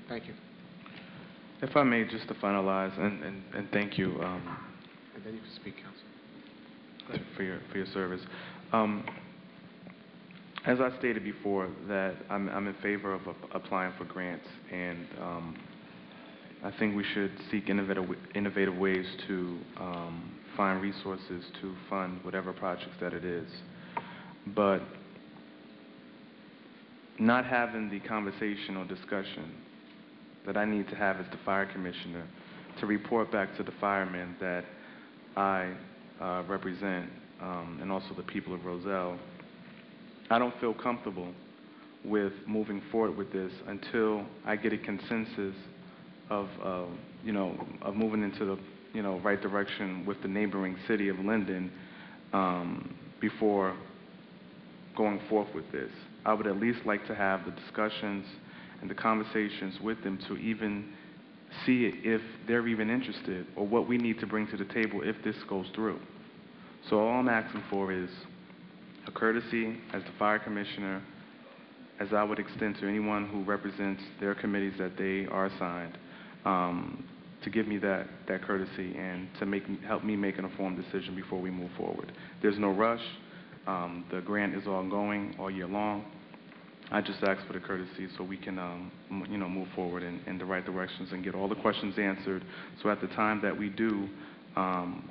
Thank you. If I may, just to finalize, and thank you And then you can speak, Council. for your service. As I stated before, that I'm in favor of applying for grants, and I think we should seek innovative ways to find resources to fund whatever projects that it is. But not having the conversation or discussion that I need to have as the fire commissioner to report back to the firemen that I represent, and also the people of Roselle, I don't feel comfortable with moving forward with this until I get a consensus of moving into the, right direction with the neighboring city of Linden, before going forth with this. I would at least like to have the discussions and the conversations with them to even see if they're even interested or what we need to bring to the table if this goes through. So all I'm asking for is a courtesy as the fire commissioner, as I would extend to anyone who represents their committees that they are assigned, to give me that courtesy and to help me make an informed decision before we move forward. There's no rush. The grant is ongoing all year long. I just ask for the courtesy so we can, move forward in the right directions and get all the questions answered. So at the time that we do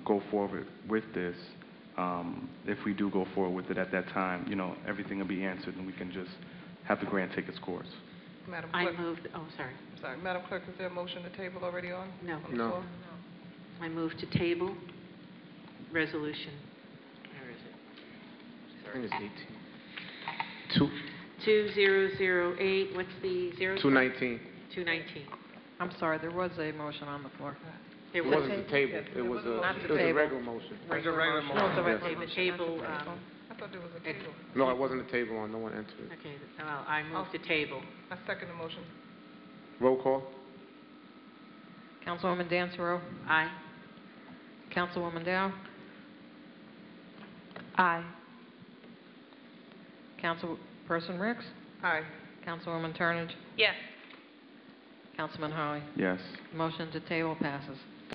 go forward with this, if we do go forward with it at that time, everything will be answered and we can just have the grant take its course. Madam I Clerk. moved, oh, sorry. Sorry, Madam Clerk, is there a motion to table already on? No. On the No. floor? I moved to table resolution. Where is it? I think it's 18. 2008, what's the 219. 219. I'm sorry, there was a motion on the floor. There It was wasn't the table. Yes, It was a, Not it to was a table. regular motion. Regular motion. No, it's a Yes. regular the motion. table, I thought there was a table. No, it wasn't a table on. No one entered it. okay, well, I moved to table. I second the motion. Roll call. Councilwoman Dansereau? Aye. Councilwoman Dow? Aye. Councilperson Ricks? Aye. Councilwoman Turnage? Yes. Councilman Holly? Yes. Motion to table passes.